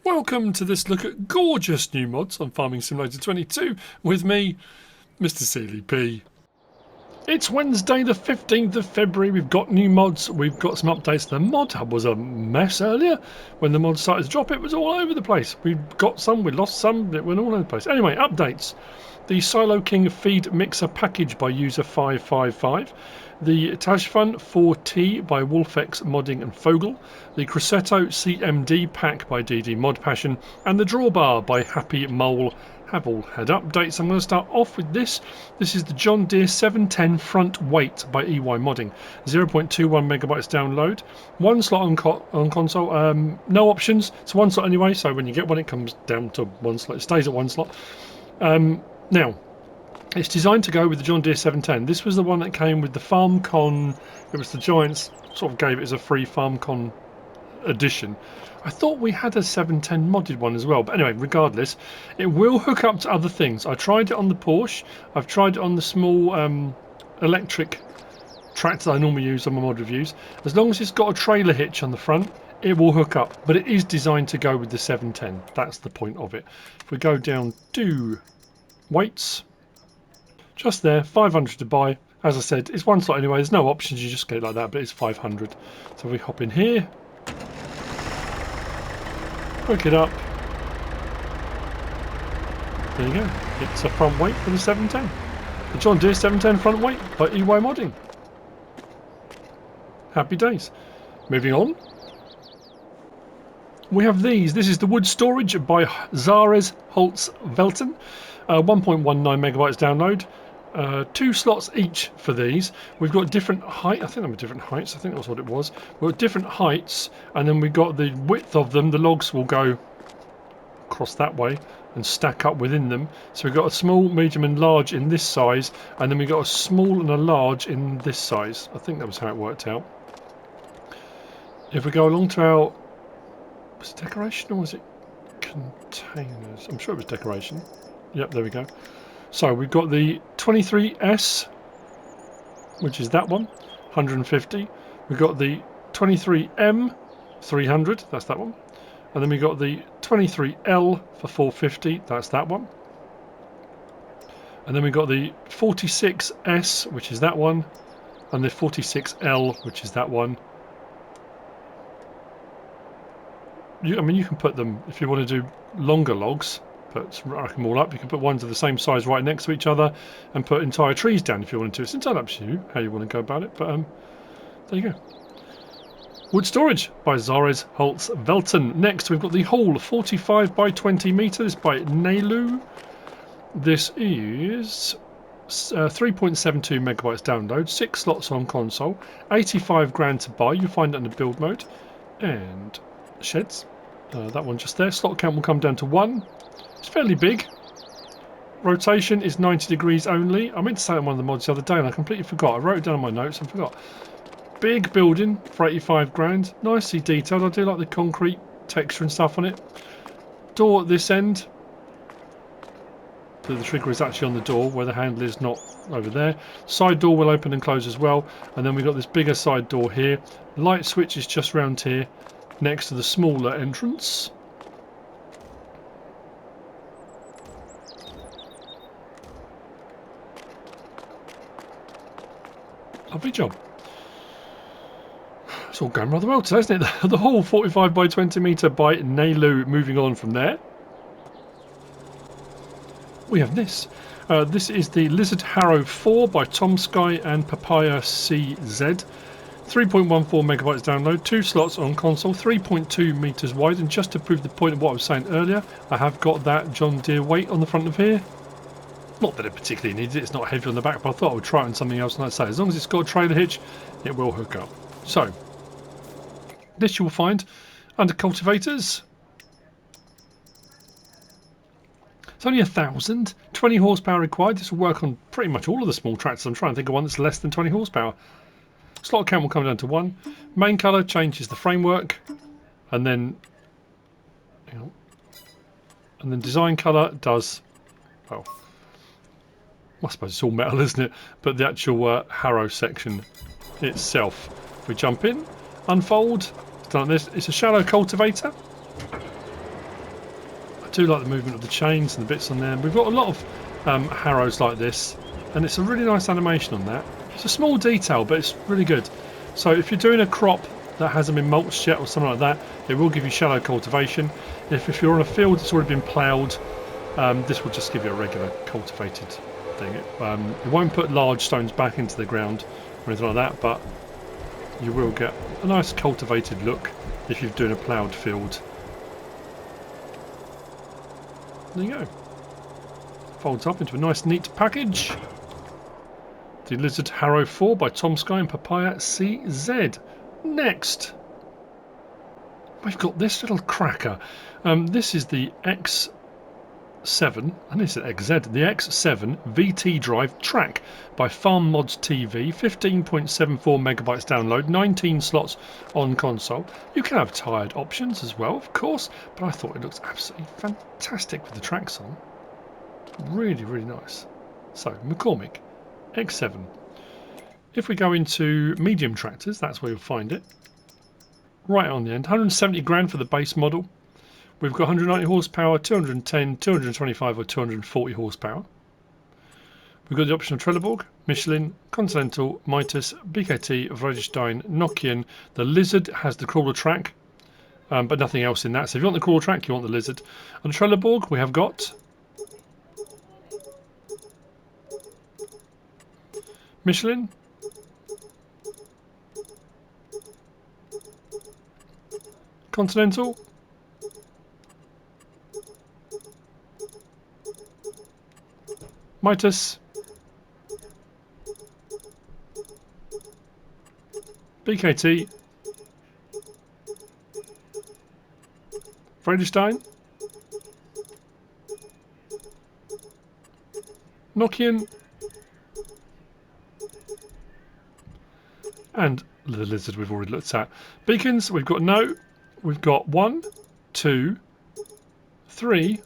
Welcome to this look at gorgeous new mods on Farming Simulator 22 with me, MrSealyp. It's Wednesday the 15th of February, we've got new mods, we've got some updates. The mod hub was a mess earlier. When the mods started to drop, it was all over the place. We got some, we lost some, it went all over the place. Anyway, updates. The Silo King feed mixer package by user 555. The Tajfun 4T by Wolfex Modding and Fogel. The Cressetto CMD pack by DD Mod Passion. And the Drawbar by Happy Mole have all had updates. I'm going to start off with this. This is the John Deere 710 front weight by EY Modding. 0.21 megabytes download. One slot on console. No options. It's one slot anyway, so when you get one it comes down to one slot. It stays at one slot. Now, it's designed to go with the John Deere 710. This was the one that came with the FarmCon. It was the Giants sort of gave it as a free FarmCon edition. I thought we had a 710 modded one as well, but anyway, regardless, it will hook up to other things. I tried it on the Porsche. I've tried it on the small electric tractor I normally use on my mod reviews. As long as it's got a trailer hitch on the front, it will hook up, but it is designed to go with the 710. That's the point of it. If we go down to weights, just there, 500 to buy. As I said, it's one slot anyway, there's no options, you just get it like that, but it's 500. So we hop in here, hook it up, there you go, it's a front weight for the 710. The John Deere 710 front weight by EY Modding. Happy days. Moving on, we have these. This is the wood storage by XaresHolzWelten. 1.19 megabytes download. 2 slots each for these. We've got different height. I think they were different heights. I think that's what it was. We've got different heights, and then we've got the width of them. The logs will go across that way and stack up within them. So we've got a small, medium, and large in this size, and then we've got a small and a large in this size. I think that was how it worked out. If we go along to our, was it decoration or was it containers? I'm sure it was decoration. Yep, there we go. So we've got the 23S, which is that one, 150. We've got the 23M, 300, that's that one. And then we've got the 23L for 450, that's that one. And then we've got the 46S, which is that one. And the 46L, which is that one. I mean, you can put them, if you want to do longer logs, rack them all up. You can put ones of the same size right next to each other and put entire trees down if you want to. It's entirely up to you how you want to go about it, but there you go. Wood storage by XaresHolzWelten. Next we've got the whole 45 by 20 meters by Neyluu. This is 3.72 megabytes download, 6 slots on console, 85 grand to buy. You find it in the build mode, and sheds. That one just there. Slot count will come down to 1. It's fairly big. Rotation is 90 degrees only. I meant to say it on one of the mods the other day and I completely forgot. I wrote it down on my notes and forgot. Big building for 85 grand. Nicely detailed. I do like the concrete texture and stuff on it. Door at this end. So the trigger is actually on the door where the handle is not over there. Side door will open and close as well. And then we've got this bigger side door here. Light switch is just round here next to the smaller entrance. Lovely job. It's all going rather well today, isn't it? The whole 45 by 20 meter by Neyluu. Moving on from there, we have this. This is the Lizard Harrow 4 by TomSky and Papaya CZ. 3.14 megabytes download, 2 slots on console, 3.2 meters wide. And just to prove the point of what I was saying earlier, I have got that John Deere weight on the front of here. Not that it particularly needs it, it's not heavy on the back, but I thought I would try it on something else. And like I say, as long as it's got a trailer hitch, it will hook up. So, this you will find under cultivators. It's only 1,000, 20 horsepower required. This will work on pretty much all of the small tractors. I'm trying to think of one that's less than 20 horsepower. Slot count will come down to 1. Main colour changes the framework, and then, design colour does, well, I suppose it's all metal, isn't it? But the actual Harrow section itself. If we jump in, unfold, it's done like this. It's a shallow cultivator. do like the movement of the chains and the bits on there. We've got a lot of Harrows like this, and it's a really nice animation on that. It's a small detail, but it's really good. So if you're doing a crop that hasn't been mulched yet or something like that, it will give you shallow cultivation. If you're on a field that's already been ploughed, this will just give you a regular cultivated thing. It won't put large stones back into the ground or anything like that, but you will get a nice cultivated look if you're doing a ploughed field. There you go. Folds up into a nice neat package. The Lizard Harrow 4 by TomSky and Papaya CZ. Next, we've got this little cracker. This is the X7, and this is XZ, the X7 VT drive track by Farm Mods TV. 15.74 megabytes download, 19 slots on console. You can have tired options as well, of course, but I thought it looks absolutely fantastic with the tracks on. Really, really nice. So, McCormick X7. If we go into medium tractors, that's where you'll find it. Right on the end, 170 grand for the base model. We've got 190 horsepower, 210, 225 or 240 horsepower. We've got the option of Trelleborg, Michelin, Continental, Mitas, BKT, Vredestein, Nokian. The Lizard has the crawler track, but nothing else in that. So if you want the crawler track, you want the Lizard. On Trelleborg, we have got Michelin, Continental, Mitas, BKT, Vredestein, Nokian, and the Lizard we've already looked at. Beacons, we've got no. We've got 1, 2, 3,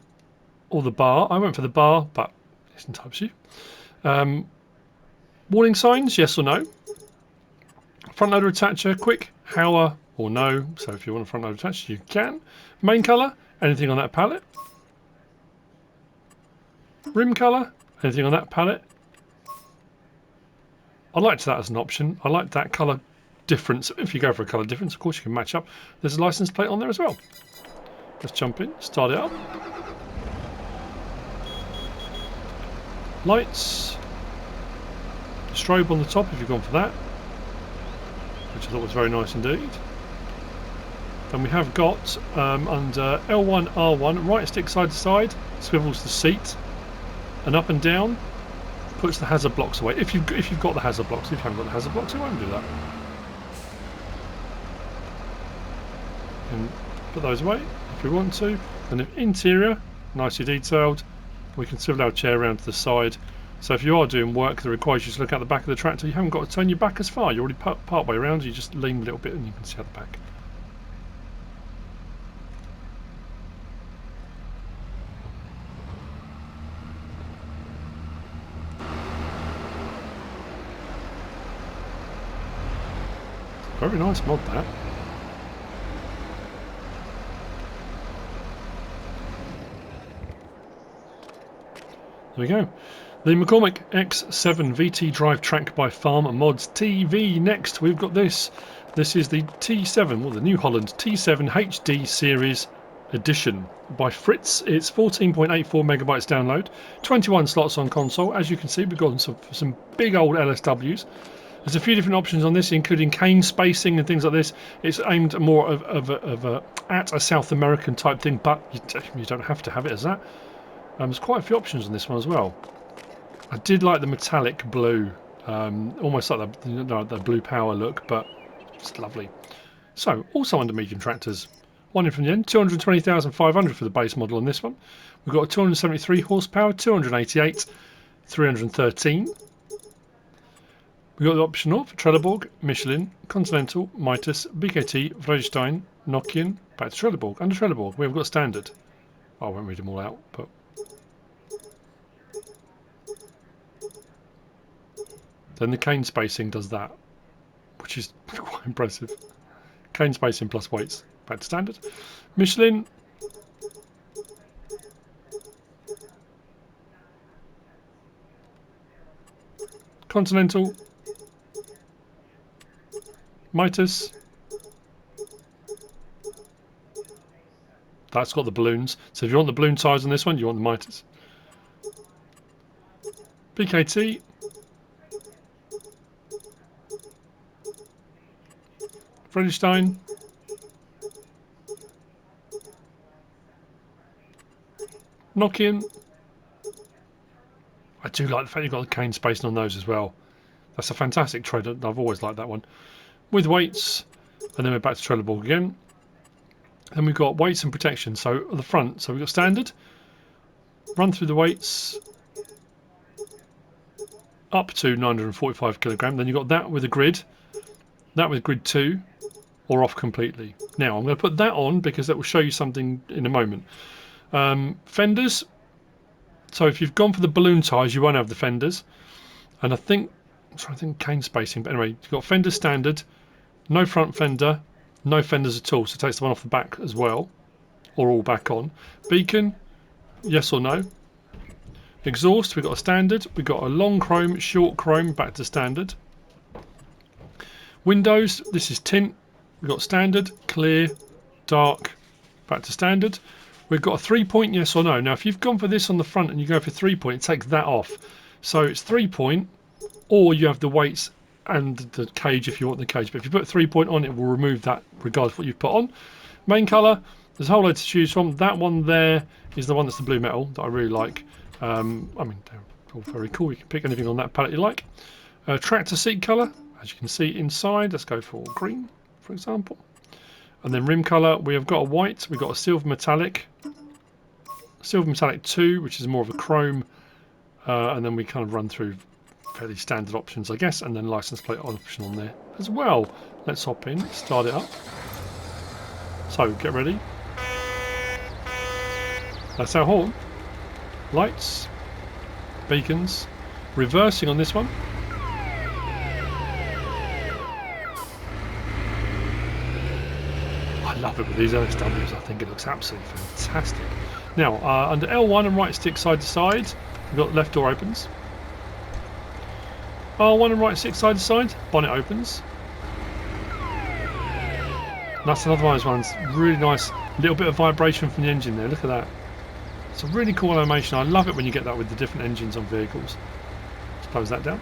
or the bar. I went for the bar, but it's entirely you. Warning signs, yes or no. Front loader attacher, quick, howler, or no. So if you want a front loader attacher, you can. Main colour, anything on that palette. Rim colour, anything on that palette. I liked that as an option. I like that colour difference. If you go for a colour difference, of course you can match up. There's a license plate on there as well. Let's jump in, start it up. Lights. Strobe on the top if you've gone for that, which I thought was very nice indeed. Then we have got under L1, R1, right stick side to side, swivels the seat, and up and down puts the hazard blocks away. If you've got the hazard blocks, if you haven't got the hazard blocks, it won't do that. And put those away if we want to. And the interior, nicely detailed. We can swivel our chair around to the side. So if you are doing work that requires you to look at the back of the tractor, you haven't got to turn your back as far. You're already part way around. You just lean a little bit and you can see out the back. Very nice mod, that. There we go. The McCormick X7 VT drive track by Farm Mods TV. Next, we've got this. This is the T7, well, the New Holland T7 HD Series Edition by Frits. It's 14.84 megabytes download, 21 slots on console. As you can see, we've got some big old LSWs. There's a few different options on this, including cane spacing and things like this. It's aimed more at a South American type thing, but you don't have to have it as that. There's quite a few options on this one as well. I did like the metallic blue, almost like the blue power look, but it's lovely. So, also under medium tractors, one in from the end, 220,500 for the base model on this one. We've got 273 horsepower, 288, 313. We've got the option of Trelleborg, Michelin, Continental, Mitas, BKT, Vredestein, Nokian, back to Trelleborg. Under Trelleborg, we've got standard. I won't read them all out, but then the cane spacing does that, which is quite impressive. Cane spacing plus weights, back to standard. Michelin, Continental, Mitas. That's got the balloons. So if you want the balloon tyres on this one, you want the Mitas. BKT. Friedrichstein. Nokian. I do like the fact you've got the cane spacing on those as well. That's a fantastic trade. I've always liked that one. With weights, and then we're back to trailer ball again. Then we've got weights and protection. So at the front, so we've got standard. Run through the weights up to 945 kilogram. Then you've got that with a grid, that with grid 2, or off completely. Now I'm going to put that on because that will show you something in a moment. Fenders. So if you've gone for the balloon tyres, you won't have the fenders. And I think, I'm trying to think cane spacing, but anyway, you've got fender standard, no front fender, no fenders at all, so it takes the one off the back as well, or all back on. Beacon, yes or no. Exhaust, we've got a standard, we've got a long chrome, short chrome, back to standard. Windows, this is tint, we've got standard, clear, dark, back to standard. We've got a 3-point yes or no. Now if you've gone for this on the front and you go for 3-point, it takes that off. So it's 3-point, or you have the weights and the cage if you want the cage. But if you put 3-point on, it will remove that regardless of what you've put on. Main colour, there's a whole load to choose from. That one there is the one that's the blue metal that I really like. I mean, they're all very cool. You can pick anything on that palette you like. Tractor seat colour, as you can see inside. Let's go for green, for example. And then rim colour, we have got a white, we've got a silver metallic 2, which is more of a chrome, and then we kind of run through fairly standard options, I guess, and then license plate option on there as well. Let's hop in, start it up. So get ready. That's our horn. Lights, beacons, reversing on this one. I love it with these LSWs. I think it looks absolutely fantastic. Now, under L1 and right stick side to side, we've got left door opens. R1 and right stick side to side, bonnet opens. And that's another one of those ones. Really nice little bit of vibration from the engine there. Look at that. It's a really cool animation. I love it when you get that with the different engines on vehicles. Let's close that down.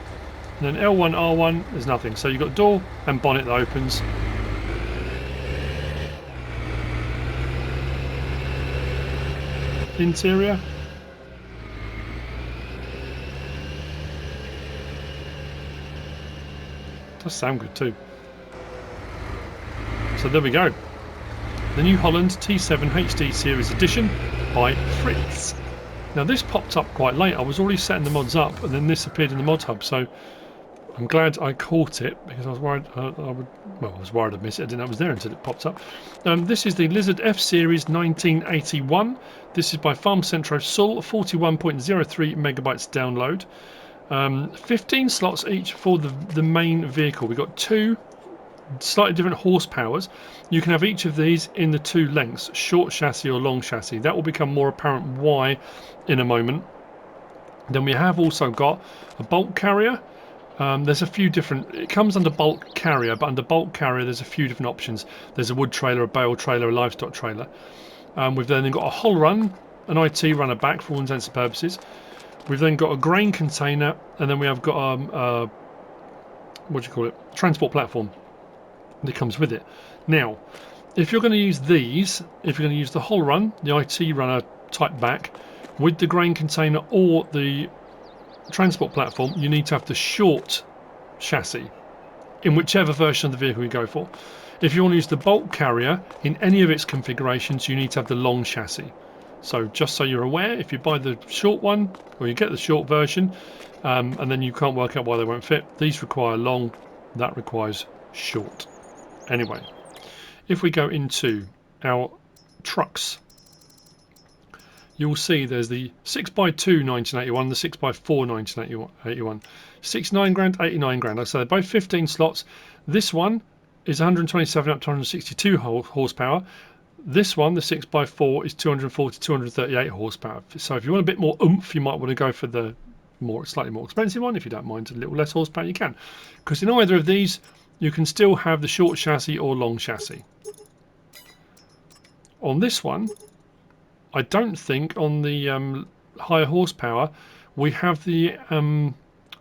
And then L1, R1, there's nothing. So you've got door and bonnet that opens. Interior. Does sound good too. So there we go. The new Holland T7 HD Series Edition by Frits. Now this popped up quite late. I was already setting the mods up and then this appeared in the mod hub, so I'm glad I caught it because I was worried I was worried I'd miss it. I didn't know it was there until it popped up. This is the Lizard F Series 1981. This is by Farm Centro Sul, 41.03 megabytes download. 15 slots each for the main vehicle. We've got 2 slightly different horsepowers. You can have each of these in the 2 lengths, short chassis or long chassis. That will become more apparent why in a moment. Then we have also got a bulk carrier. There's a few different, it comes under bulk carrier, but under bulk carrier there's a few different options. There's a wood trailer, a bale trailer, a livestock trailer. We've then got a hull run, an IT runner back for all intents and purposes. We've then got a grain container, and then we have got what do you call it? Transport platform that comes with it. Now, if you're going to use these, if you're going to use the hull run, the IT runner type back, with the grain container or the transport platform, you need to have the short chassis in whichever version of the vehicle you go for. If you want to use the bulk carrier in any of its configurations, you need to have the long chassis. So just so you're aware, if you buy the short one or you get the short version and then you can't work out why they won't fit, these require long, that requires short. Anyway, if we go into our trucks, you'll see there's the 6x2 1981, the 6x4 1981, 69 grand, 89 grand. Like I say, they're both 15 slots. This one is 127 up to 162 horsepower. This one, the 6x4, is 240 to 238 horsepower. So if you want a bit more oomph, you might want to go for the slightly more expensive one. If you don't mind a little less horsepower, you can. Because in either of these, you can still have the short chassis or long chassis. On this one, I don't think on the higher horsepower we have the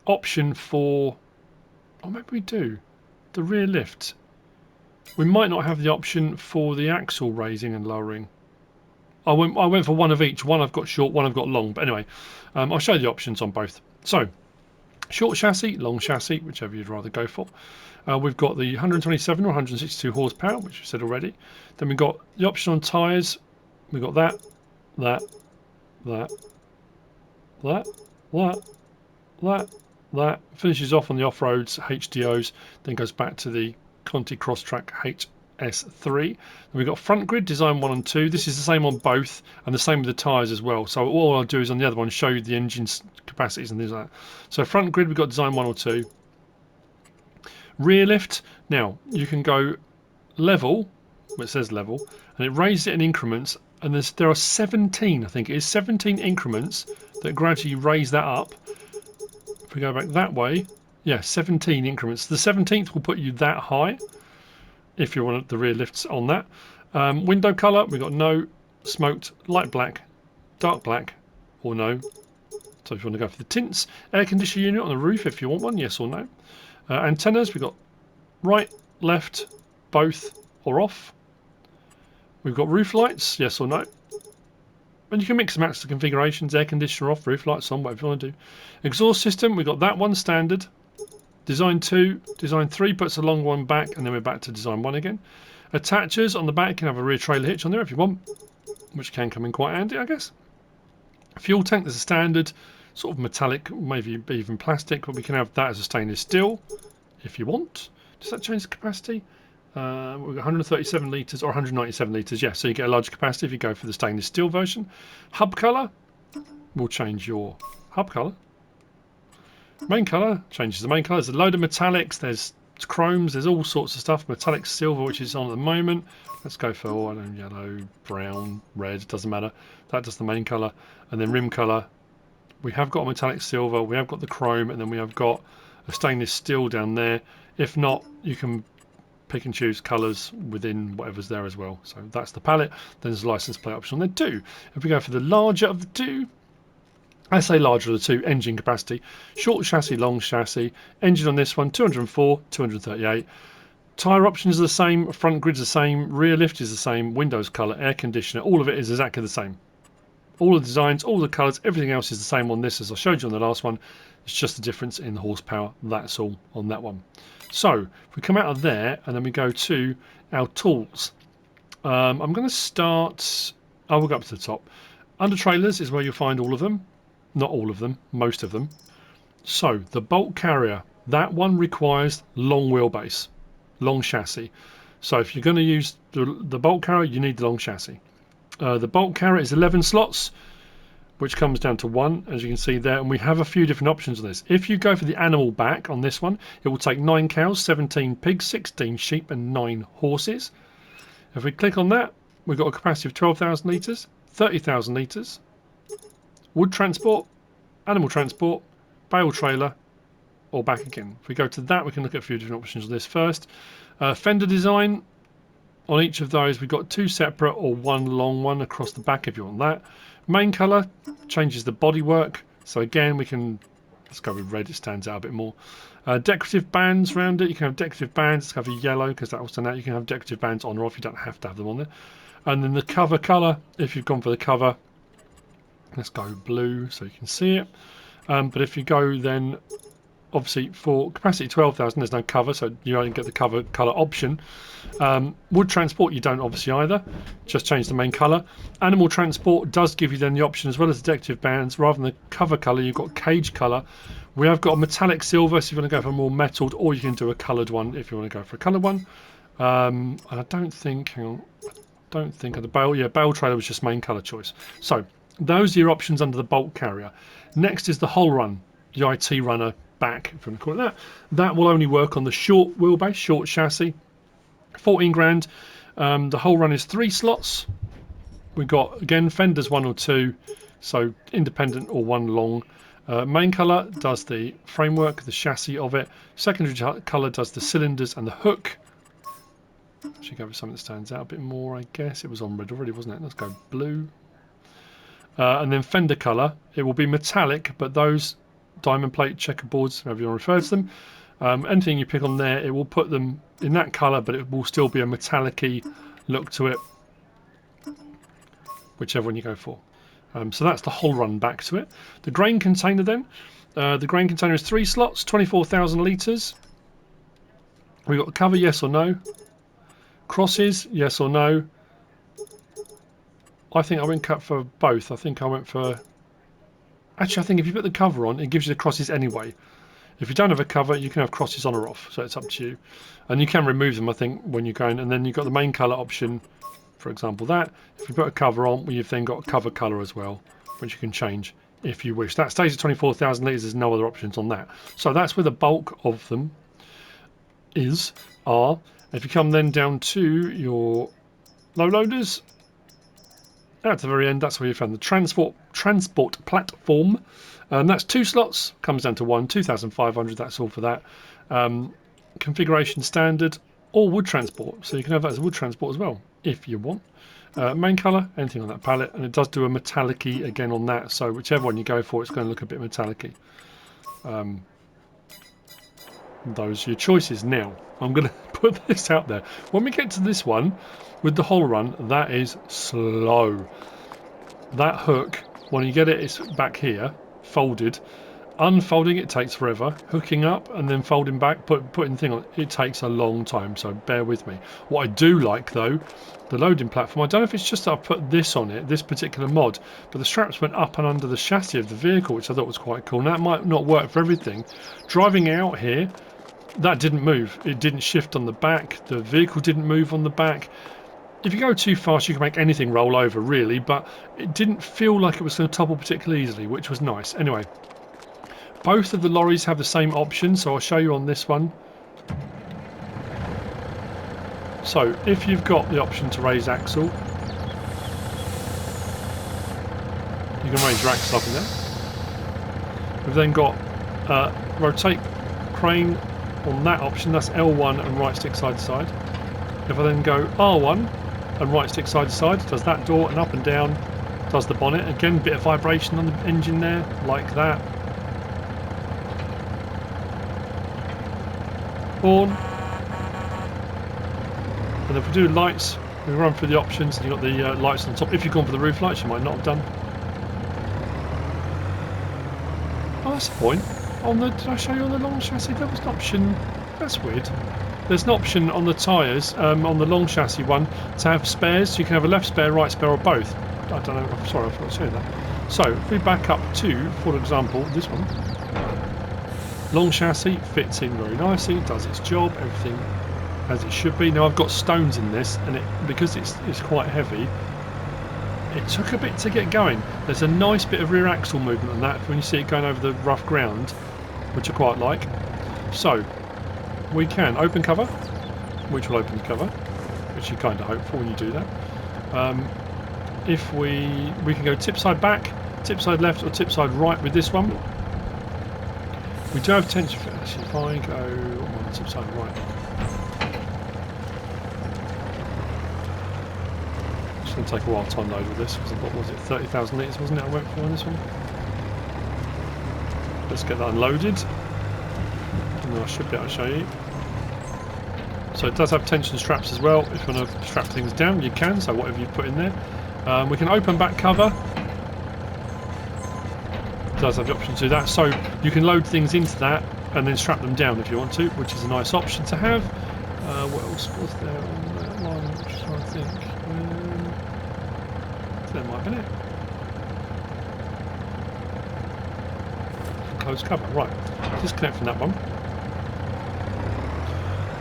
option for, or maybe we do, the rear lift. We might not have the option for the axle raising and lowering. I went for one of each. One I've got short, one I've got long. But anyway, I'll show you the options on both. So, short chassis, long chassis, whichever you'd rather go for. We've got the 127 or 162 horsepower, which we said already. Then we've got the option on tyres. We've got that, that, that, that, that, that, that. Finishes off on the off-roads, HDOs, then goes back to the Conti Crosstrack HS3. Then we've got front grid, design 1 and 2. This is the same on both, and the same with the tyres as well. So all I'll do is on the other one show you the engine's capacities and things like that. So front grid, we've got design 1 or 2. Rear lift, now you can go level, well, it says level, and it raises it in increments, and there are 17, I think it is 17 increments that gradually raise that up. If we go back that way, yeah, 17 increments. The 17th will put you that high if you want the rear lifts on that. Window colour, we've got no, smoked, light black, dark black, or no. So if you want to go for the tints. Air conditioner unit on the roof if you want one, yes or no. Antennas, we've got right, left, both, or off. We've got roof lights, yes or no. And you can mix and match the configurations, air conditioner off, roof lights on, whatever you want to do. Exhaust system, we've got that one standard. Design 2, design 3 puts a long one back, and then we're back to design 1 again. Attachers on the back, you can have a rear trailer hitch on there if you want, which can come in quite handy, I guess. Fuel tank, there's a standard sort of metallic, maybe even plastic, but we can have that as a stainless steel if you want. Does that change the capacity? We've got 137 litres or 197 litres, yeah, so you get a larger capacity if you go for the stainless steel version. Hub colour, we'll change your hub colour. Main colour, changes the main colour. There's a load of metallics, there's chromes, there's all sorts of stuff. Metallic silver, which is on at the moment. Let's go for, I don't know, yellow, brown, red, doesn't matter. That does the main colour. And then rim colour, we have got a metallic silver, we have got the chrome, and then we have got a stainless steel down there. If not, you can pick and choose colours within whatever's there as well. So that's the palette. Then there's a license plate option on there too. If we go for the larger of the two, I say larger of the two, engine capacity, short chassis, long chassis, engine on this one, 204, 238. Tyre options are the same, front grid's the same, rear lift is the same, windows colour, air conditioner, all of it is exactly the same. All the designs, all the colours, everything else is the same on this as I showed you on the last one. It's just the difference in the horsepower, that's all on that one. So, if we come out of there and then we go to our tools. I'm going to start, I will go up to the top. Under trailers is where you'll find all of them. Not all of them, most of them. So, the bulk carrier, that one requires long wheelbase, long chassis. So if you're going to use the bulk carrier, you need the long chassis. The bulk carrier is 11 slots, which comes down to 1, as you can see there, and we have a few different options on this. If you go for the animal back on this one, it will take 9 cows, 17 pigs, 16 sheep and 9 horses. If we click on that, we've got a capacity of 12,000 litres, 30,000 litres, wood transport, animal transport, bale trailer, or back again. If we go to that, we can look at a few different options on this first. Fender design, on each of those we've got 2 separate or 1 long one across the back if you want that. Main colour changes the bodywork, so again we can, let's go with red, it stands out a bit more. Decorative bands around it, you can have decorative bands, let's go for yellow because that will stand out. You can have decorative bands on or off, you don't have to have them on there. And then the cover colour, if you've gone for the cover, let's go blue so you can see it. But if you go then, obviously for capacity 12,000 there's no cover, so you only get the cover colour option. Wood transport you don't obviously either, just change the main colour. Animal transport does give you then the option as well as the decorative bands. Rather than the cover colour you've got cage colour. We have got a metallic silver, so if you want to go for a more metalled, or you can do a coloured one if you want to go for a coloured one. And I don't think, hang on, I don't think of the bale, yeah, bale trailer was just main colour choice. So those are your options under the bulk carrier. Next is the whole run, the IT runner back, if you want to call it that. That will only work on the short wheelbase, short chassis. 14 grand. The whole run is 3 slots. We've got again fenders 1 or 2, so independent or 1 long. Main colour does the framework, the chassis of it. Secondary colour does the cylinders and the hook. Should go with something that stands out a bit more, I guess. It was on red already, wasn't it? Let's go blue. And then fender colour, it will be metallic, but those diamond plate checkerboards, however you want to refer to them, anything you pick on there, it will put them in that colour, but it will still be a metallic-y look to it, whichever one you go for. So that's the whole run back to it. The grain container then, the grain container is 3 slots, 24,000 litres. We've got the cover, yes or no. Crosses, yes or no. I think I went cut for both. I think I went for... Actually, I think if you put the cover on, it gives you the crosses anyway. If you don't have a cover, you can have crosses on or off, so it's up to you. And you can remove them, I think, when you're going. And then you've got the main colour option, for example, that. If you put a cover on, you've then got a cover colour as well, which you can change if you wish. That stays at 24,000 litres. There's no other options on that. So that's where the bulk of them are. If you come then down to your low loaders, at the very end, that's where you found the transport platform. That's 2 slots, comes down to 1, 2,500, that's all for that. Configuration standard, or wood transport, so you can have that as wood transport as well, if you want. Main colour, anything on that palette, and it does do a metallic-y again on that, so whichever one you go for, it's going to look a bit metallic-y. Those are your choices. Now, I'm going to put this out there. When we get to this one, with the whole run, that is slow. That hook, when you get it, it's back here, folded. Unfolding it takes forever. Hooking up and then folding back, putting the thing on, it takes a long time, so bear with me. What I do like, though, the loading platform, I don't know if it's just that I've put this on it, this particular mod, but the straps went up and under the chassis of the vehicle, which I thought was quite cool. Now, that might not work for everything. Driving out here, that didn't move. It didn't shift on the back. The vehicle didn't move on the back. If you go too fast, you can make anything roll over, really, but it didn't feel like it was going to topple particularly easily, which was nice. Anyway, both of the lorries have the same option, so I'll show you on this one. So, if you've got the option to raise axle, you can raise your axle up and down. We've then got rotate crane on that option, that's L1 and right stick side to side. If I then go R1 and right stick side to side, does that door, and up and down does the bonnet. Again, bit of vibration on the engine there, like that. Horn. And if we do lights, we run through the options, and you've got the lights on top. If you've gone for the roof lights, you might not have done. Oh, that's the point. Did I show you on the long chassis? There was an option. That's weird. There's an option on the tyres, on the long chassis one, to have spares. So you can have a left spare, right spare, or both. I don't know. I'm sorry, I forgot to show you that. So if we back up to, for example, this one. Long chassis fits in very nicely, does its job, everything as it should be. Now I've got stones in this, and because it's quite heavy, it took a bit to get going. There's a nice bit of rear axle movement on that when you see it going over the rough ground, which I quite like. So we can open cover, which will open the cover, which you kind of hope for when you do that. If we can go tip side back, tip side left, or tip side right with this one. We do have tension. Actually, if I go on the tip side right, it's going to take a while to unload with this because what was it, 30,000 litres, wasn't it? I went for on this one. Let's get that unloaded, and then I should be able to show you. So it does have tension straps as well. If you want to strap things down, you can. So whatever you put in there, we can open back cover. Does have the option to do that, so you can load things into that and then strap them down if you want to, which is a nice option to have. What else was there on that line? I'm just trying to think. That might have been it. Close cover, right. Disconnect from that one.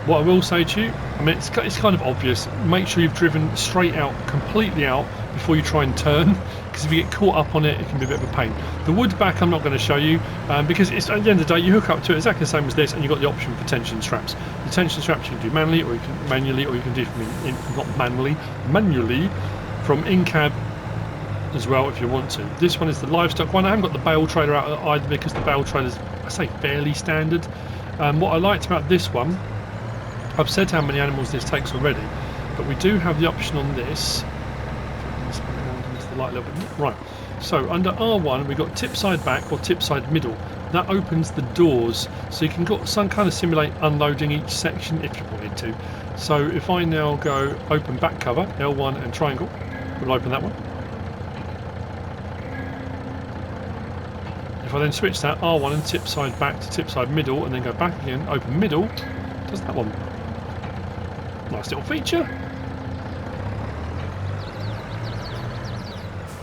What I will say to you, I mean, it's kind of obvious. Make sure you've driven straight out, completely out, before you try and turn, because if you get caught up on it, it can be a bit of a pain. The wood back I'm not going to show you, because it's, at the end of the day, you hook up to it exactly the same as this, and you've got the option for tension straps. The tension straps you can do manually, or you can do from not manually, manually from in-cab as well if you want to. This one is the livestock one. I haven't got the bale trailer out either because the bale trailer is, I say, fairly standard. What I liked about this one, I've said how many animals this takes already, but we do have the option on this. The light a little bit. Right. So under R1 we've got tip side back or tip side middle. That opens the doors, so you can got some kind of simulate unloading each section if you wanted to. So if I now go open back cover, L1 and triangle, we'll open that one. If I then switch that R1 and tip side back to tip side middle and then go back again, open middle, does that one. Nice little feature.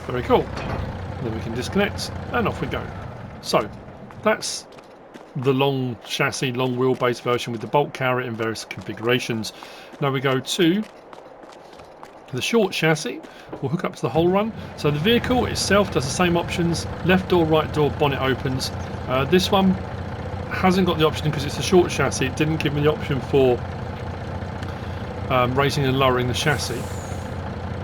Very cool. Then we can disconnect and off we go. So that's the long chassis, long wheelbase version with the bolt carrier in various configurations. Now we go to the short chassis. We'll hook up to the whole run. So the vehicle itself does the same options. Left door, right door, bonnet opens. This one hasn't got the option because it's a short chassis. It didn't give me the option for raising and lowering the chassis.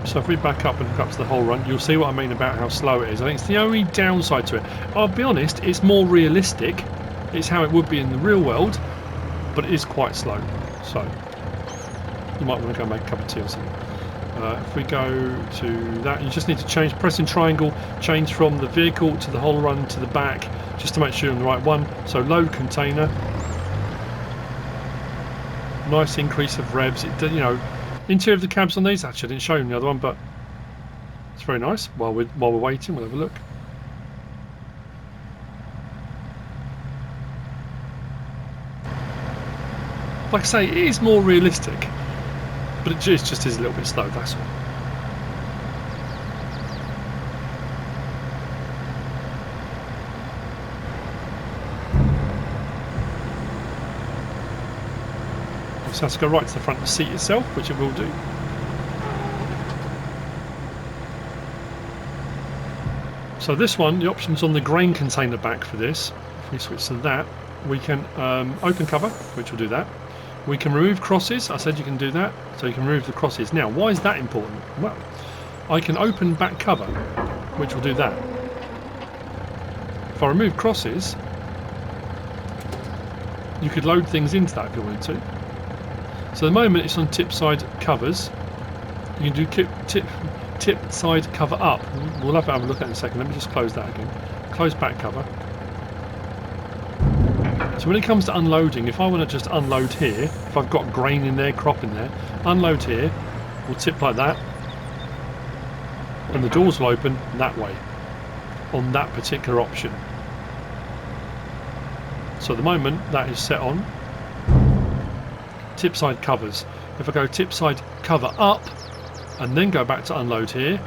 So if we back up and hook up to the whole run, you'll see what I mean about how slow it is. I think it's the only downside to it. I'll be honest, it's more realistic. It's how it would be in the real world, but it is quite slow. So you might want to go make a cup of tea or something. If we go to that, you just need to change, pressing triangle, change from the vehicle to the whole run to the back, just to make sure you're on the right one. So load container. Nice increase of revs. It, you know, interior of the cabs on these, actually I didn't show you the other one, but it's very nice. While we're waiting, we'll have a look. Like I say, it is more realistic, but it just is a little bit slow, that's all. So it has to go right to the front of the seat itself, which it will do. So this one, the option's on the grain container back for this. If we switch to that, we can open cover, which will do that. We can remove crosses. I said you can do that, so you can remove the crosses. Now, why is that important? Well, I can open back cover, which will do that. If I remove crosses, you could load things into that if you wanted to. So at the moment it's on tip side covers. You can do tip side cover up. We'll have to have a look at it in a second. Let me just close that again. Close back cover. So when it comes to unloading, if I want to just unload here, if I've got grain in there, crop in there, unload here, we'll tip like that, and the doors will open that way on that particular option. So at the moment that is set on tip side covers. If I go tip side cover up and then go back to unload here,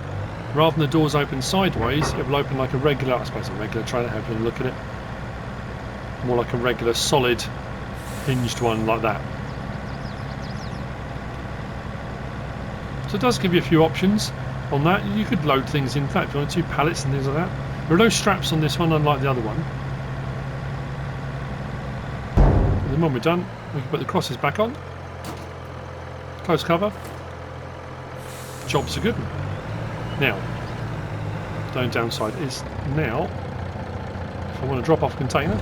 rather than the doors open sideways, it will open like a regular, I suppose a regular trailer, have a look at it. More like a regular solid hinged one like that. So it does give you a few options on that. You could load things in that if you wanted to, pallets and things like that. There are no straps on this one, unlike the other one. And then when we're done, we can put the crosses back on. Close cover. Job's a good one. Now, the only downside is now, if I want to drop off container,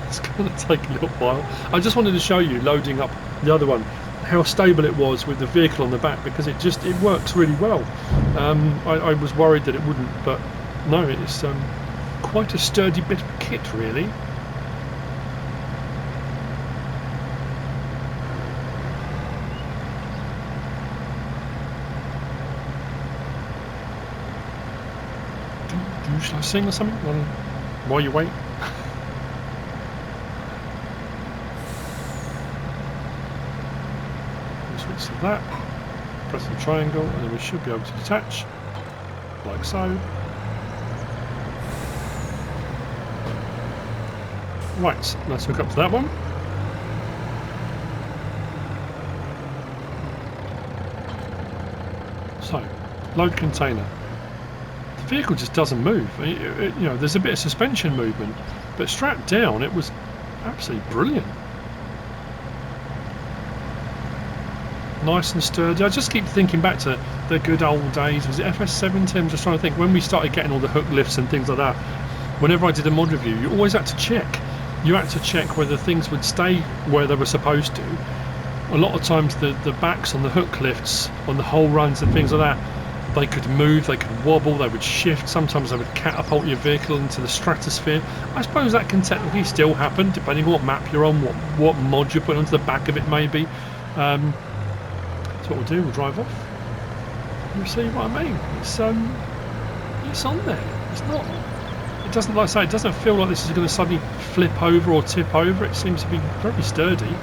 it's going to take a little while. I just wanted to show you loading up the other one, how stable it was with the vehicle on the back, because it works really well. I was worried that it wouldn't, but no, it's quite a sturdy bit of kit really. Shall I sing or something while you wait? Switch to that, press the triangle, and then we should be able to detach, like so. Right, let's hook up to that one. So, load container. The vehicle just doesn't move. You know, there's a bit of suspension movement, but strapped down, it was absolutely brilliant. nice and sturdy. I just keep thinking back to the good old days. Was it FS17? I'm just trying to think. When we started getting all the hook lifts and things like that, whenever I did a mod review, you always had to check. You had to check whether things would stay where they were supposed to. A lot of times the backs on the hook lifts, on the hole runs and things like that, they could move, they could wobble, they would shift. Sometimes they would catapult your vehicle into the stratosphere. I suppose that can technically still happen, depending on what map you're on, what mod you're putting onto the back of it maybe. So what we'll do, we'll drive off. You see what I mean? It's on there. It's not. It doesn't, like I say, it doesn't feel like this is going to suddenly flip over or tip over. It seems to be very sturdy.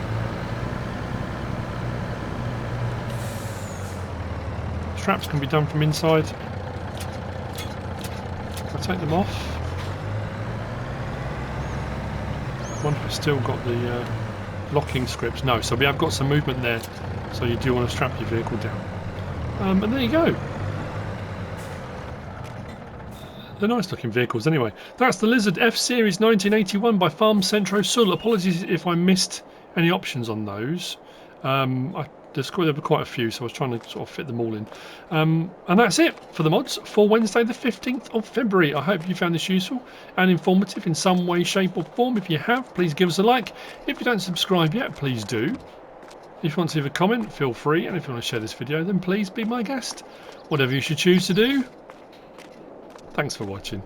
Straps can be done from inside. I'll take them off. I wonder if it's still got the locking scripts. No, so we have got some movement there. So you do want to strap your vehicle down. And there you go. They're nice looking vehicles anyway. That's the Lizard F Series 1981 by Farm Centro Sul. Apologies if I missed any options on those. There were quite a few, so I was trying to sort of fit them all in. And that's it for the mods for Wednesday the 15th of February. I hope you found this useful and informative in some way, shape or form. If you have, please give us a like. If you don't subscribe yet, please do. If you want to leave a comment, feel free. And if you want to share this video, then please be my guest. Whatever you should choose to do. Thanks for watching.